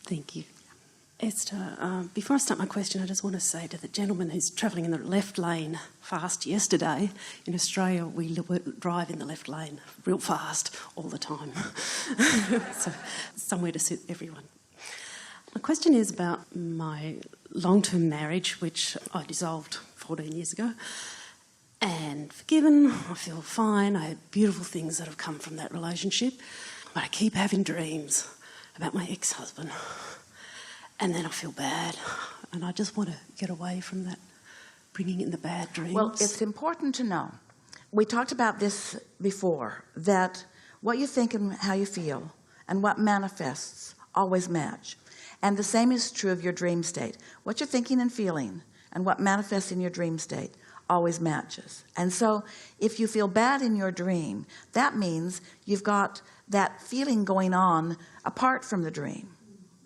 Thank you. Esther, before I start my question, I just want to say to the gentleman who's travelling in the left lane fast yesterday, in Australia we drive in the left lane real fast all the time. So somewhere to suit everyone. My question is about my long-term marriage, which I dissolved 14 years ago. And forgiven, I feel fine. I had beautiful things that have come from that relationship. But I keep having dreams about my ex-husband. And then I feel bad, and I just want to get away from that, bringing in the bad dreams. Well, it's important to know. We talked about this before, that what you think and how you feel and what manifests always match. And the same is true of your dream state. What you're thinking and feeling and what manifests in your dream state always matches. And so if you feel bad in your dream, that means you've got that feeling going on apart from the dream.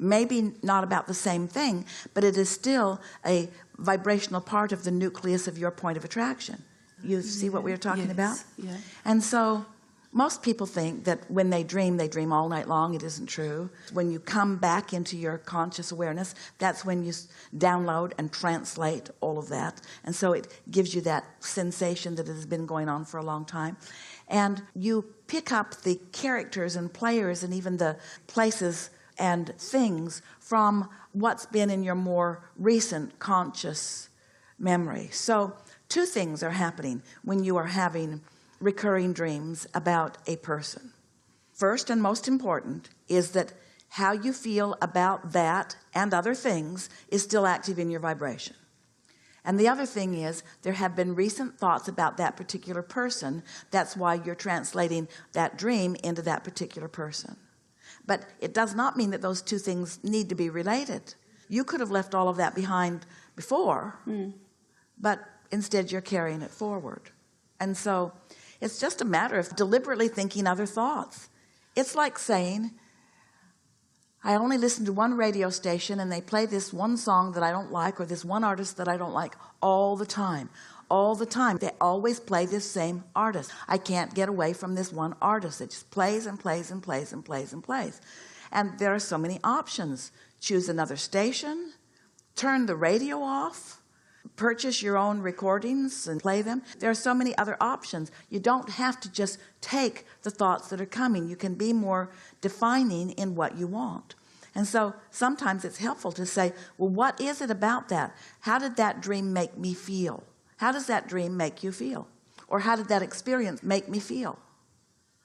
Maybe not about the same thing, but it is still a vibrational part of the nucleus of your point of attraction. You see what we were talking about? Yeah. And so most people think that when they dream all night long. It isn't true. When you come back into your conscious awareness, that's when you download and translate all of that. And so it gives you that sensation that it has been going on for a long time. And you pick up the characters and players and even the places and things from what's been in your more recent conscious memory. So two things are happening when you are having recurring dreams about a person. First and most important is that how you feel about that and other things is still active in your vibration. And the other thing is there have been recent thoughts about that particular person. That's why you're translating that dream into that particular person. But it does not mean that those two things need to be related. You could have left all of that behind before, but instead you're carrying it forward. And so it's just a matter of deliberately thinking other thoughts. It's like saying, I only listen to one radio station and they play this one song that I don't like or this one artist that I don't like all the time. All the time. They always play this same artist. I can't get away from this one artist. It just plays and plays and plays and plays and plays. And there are so many options. Choose another station, turn the radio off, purchase your own recordings and play them. There are so many other options. You don't have to just take the thoughts that are coming. You can be more defining in what you want. And so sometimes it's helpful to say, well, what is it about that? How did that dream make me feel? How does that dream make you feel? Or how did that experience make me feel?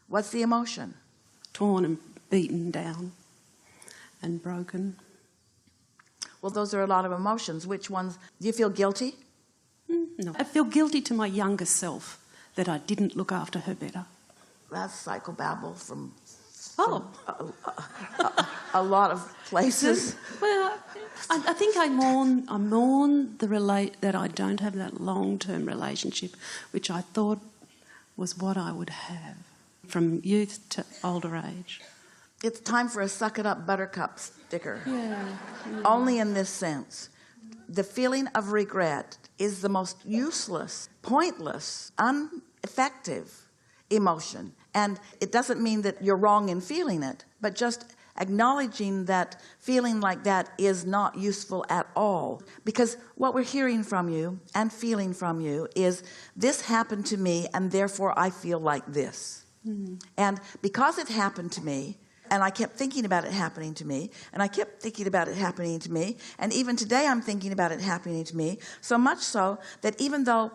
What's the emotion? Torn and beaten down and broken. Well, those are a lot of emotions. Which ones? Do you feel guilty? No. I feel guilty to my younger self that I didn't look after her better. That's psychobabble from Oh. a lot of places. Well, I think I mourn that I don't have that long-term relationship, which I thought was what I would have from youth to older age. It's time for a suck it up buttercup sticker. Yeah. Only in this sense. The feeling of regret is the most useless, pointless, ineffective emotion. And it doesn't mean that you're wrong in feeling it, but just acknowledging that feeling like that is not useful at all. Because what we're hearing from you and feeling from you is, this happened to me and therefore I feel like this. And because it happened to me, and I kept thinking about it happening to me, and I kept thinking about it happening to me, and even today I'm thinking about it happening to me, so much so that even though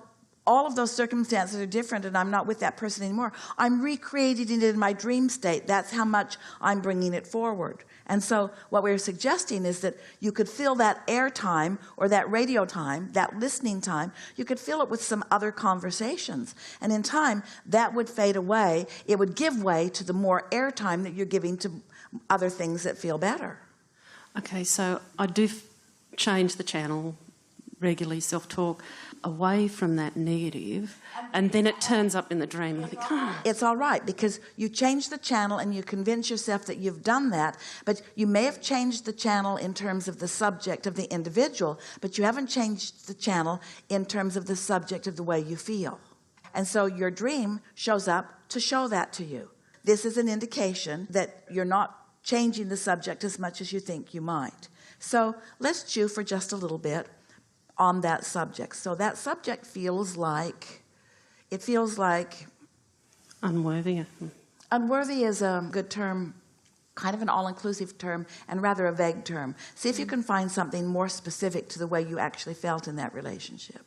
all of those circumstances are different and I'm not with that person anymore, I'm recreating it in my dream state. That's how much I'm bringing it forward. And so what we're suggesting is that you could fill that air time or that radio time, that listening time, you could fill it with some other conversations. And in time, that would fade away. It would give way to the more air time that you're giving to other things that feel better. Okay, so I do change the channel regularly, self-talk, away from that negative, and then it turns up in the dream. I think, It's all right, because you change the channel and you convince yourself that you've done that, but you may have changed the channel in terms of the subject of the individual, but you haven't changed the channel in terms of the subject of the way you feel. And so your dream shows up to show that to you. This is an indication that you're not changing the subject as much as you think you might. So let's chew for just a little bit on that subject. So that subject feels like, Unworthy. unworthy is a good term, kind of an all-inclusive term, and rather a vague term. See if you can find something more specific to the way you actually felt in that relationship.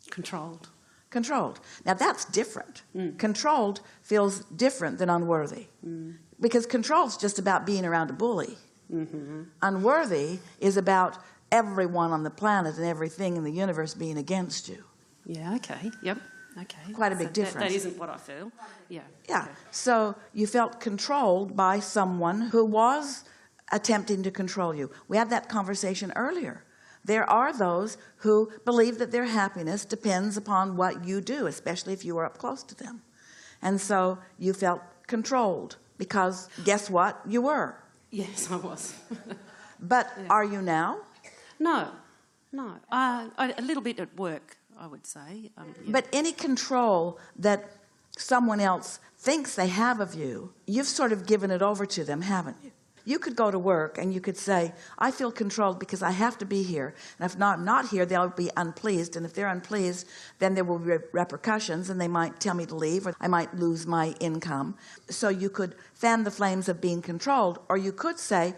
Controlled. Controlled. Now that's different. Controlled feels different than unworthy. Because control's just about being around a bully. Unworthy is about everyone on the planet and everything in the universe being against you. Yeah, okay. Yep. Okay. Quite a big difference. That isn't what I feel. Yeah. Yeah. Okay. So you felt controlled by someone who was attempting to control you. We had that conversation earlier. There are those who believe that their happiness depends upon what you do, especially if you are up close to them. And so you felt controlled because guess what? You were. Yes, I was. But are you now? No. A little bit at work, I would say. Yeah. But any control that someone else thinks they have of you, you've sort of given it over to them, haven't you? You could go to work and you could say, I feel controlled because I have to be here. And if I'm not here, they'll be unpleased. And if they're unpleased, then there will be repercussions and they might tell me to leave or I might lose my income. So you could fan the flames of being controlled. Or you could say,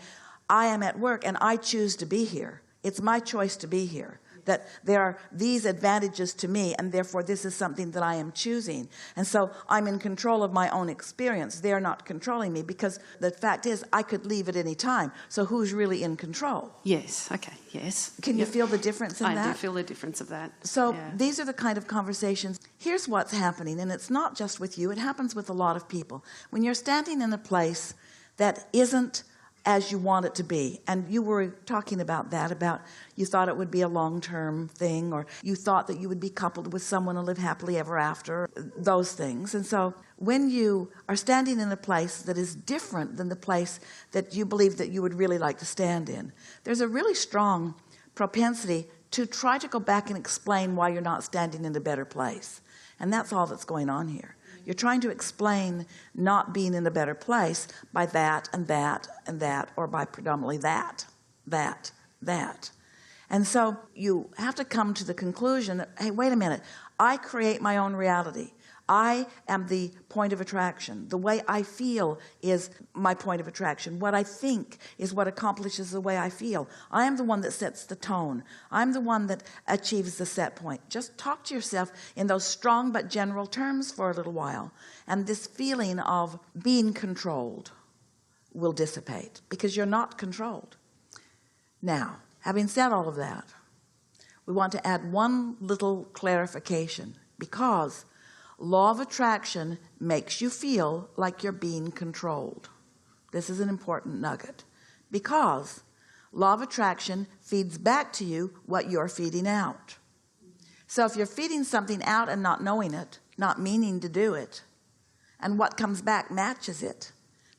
I am at work and I choose to be here. It's my choice to be here. That there are these advantages to me and therefore this is something that I am choosing. And so I'm in control of my own experience. They're not controlling me because the fact is I could leave at any time. So who's really in control? Yes, okay, yes. Can you feel the difference in that? I do feel the difference of that. So yeah. These are the kind of conversations. Here's what's happening, and it's not just with you. It happens with a lot of people. When you're standing in a place that isn't as you want it to be, and you were talking about that, about you thought it would be a long-term thing, or you thought that you would be coupled with someone and live happily ever after, those things. And so when you are standing in a place that is different than the place that you believe that you would really like to stand in, there's a really strong propensity to try to go back and explain why you're not standing in a better place. And that's all that's going on here. You're trying to explain not being in a better place by that and that and that, or by predominantly that. And so you have to come to the conclusion that, hey, wait a minute, I create my own reality. I am the point of attraction. The way I feel is my point of attraction. What I think is what accomplishes the way I feel. I am the one that sets the tone. I'm the one that achieves the set point. Just talk to yourself in those strong but general terms for a little while. And this feeling of being controlled will dissipate because you're not controlled. Now, having said all of that, we want to add one little clarification, because law of attraction makes you feel like you're being controlled. This is an important nugget, because law of attraction feeds back to you what you're feeding out. So if you're feeding something out and not knowing it, not meaning to do it, and what comes back matches it,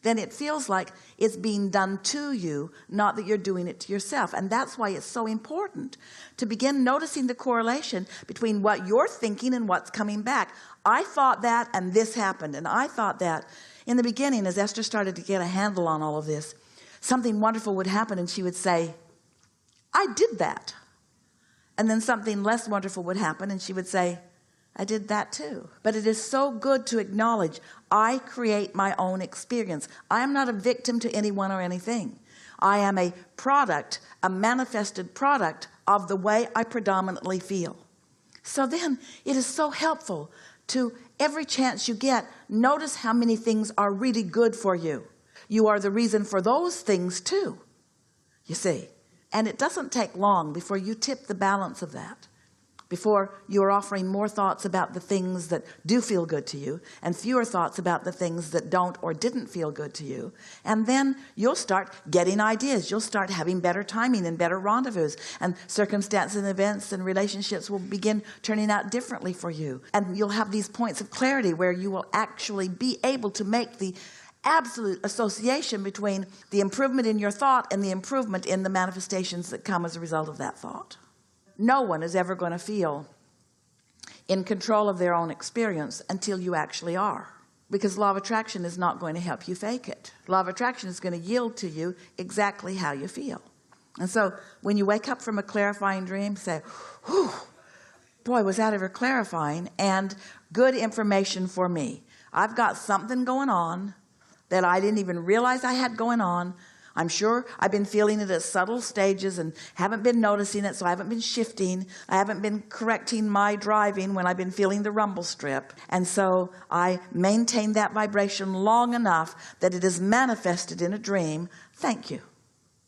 then it feels like it's being done to you, not that you're doing it to yourself. And that's why it's so important to begin noticing the correlation between what you're thinking and what's coming back. I thought that and this happened, and I thought that. In the beginning, as Esther started to get a handle on all of this, something wonderful would happen and she would say, I did that. And then something less wonderful would happen and she would say, I did that too. But it is so good to acknowledge I create my own experience. I am not a victim to anyone or anything. I am a product, a manifested product of the way I predominantly feel. So then it is so helpful to, every chance you get, notice how many things are really good for you. You are the reason for those things too, you see. And it doesn't take long before you tip the balance of that, before you're offering more thoughts about the things that do feel good to you and fewer thoughts about the things that don't or didn't feel good to you. And then you'll start getting ideas. You'll start having better timing and better rendezvous, and circumstances and events and relationships will begin turning out differently for you. And you'll have these points of clarity where you will actually be able to make the absolute association between the improvement in your thought and the improvement in the manifestations that come as a result of that thought. No one is ever going to feel in control of their own experience until you actually are. Because law of attraction is not going to help you fake it. Law of attraction is going to yield to you exactly how you feel. And so when you wake up from a clarifying dream, say, whew, boy, was that ever clarifying, and good information for me. I've got something going on that I didn't even realize I had going on. I'm sure I've been feeling it at subtle stages and haven't been noticing it, so I haven't been shifting. I haven't been correcting my driving when I've been feeling the rumble strip. And so I maintain that vibration long enough that it is manifested in a dream. Thank you.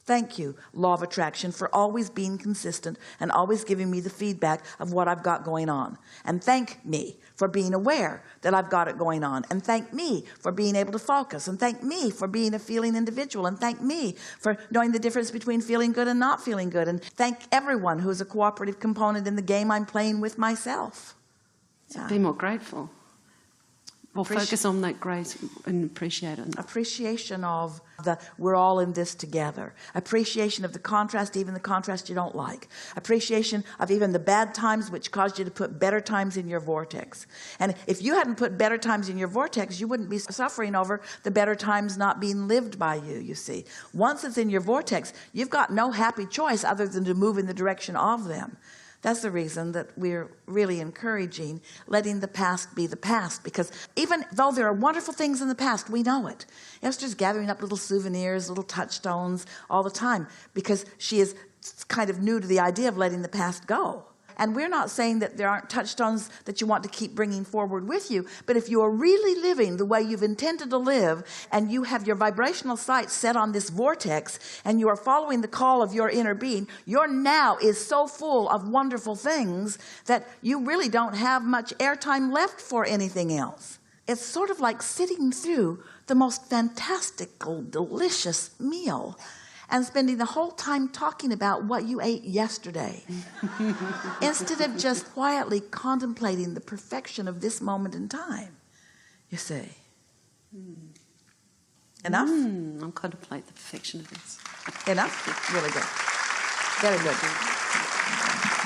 Thank you, law of attraction, for always being consistent and always giving me the feedback of what I've got going on. And thank me for being aware that I've got it going on. And thank me for being able to focus. And thank me for being a feeling individual. And thank me for knowing the difference between feeling good and not feeling good. And thank everyone who's a cooperative component in the game I'm playing with myself. So be more grateful. Or focus on that grace and appreciate it. Appreciation of we're all in this together. Appreciation of the contrast, even the contrast you don't like. Appreciation of even the bad times, which caused you to put better times in your vortex. And if you hadn't put better times in your vortex, you wouldn't be suffering over the better times not being lived by you, you see. Once it's in your vortex, you've got no happy choice other than to move in the direction of them. That's the reason that we're really encouraging letting the past be the past, because even though there are wonderful things in the past, we know it. Esther's gathering up little souvenirs, little touchstones all the time because she is kind of new to the idea of letting the past go. And we're not saying that there aren't touchstones that you want to keep bringing forward with you, but if you are really living the way you've intended to live, and you have your vibrational sights set on this vortex, and you are following the call of your inner being, your now is so full of wonderful things that you really don't have much airtime left for anything else. It's sort of like sitting through the most fantastical, delicious meal and spending the whole time talking about what you ate yesterday instead of just quietly contemplating the perfection of this moment in time, you see. Enough? I'll contemplate the perfection of this. Enough? Really good. Very good.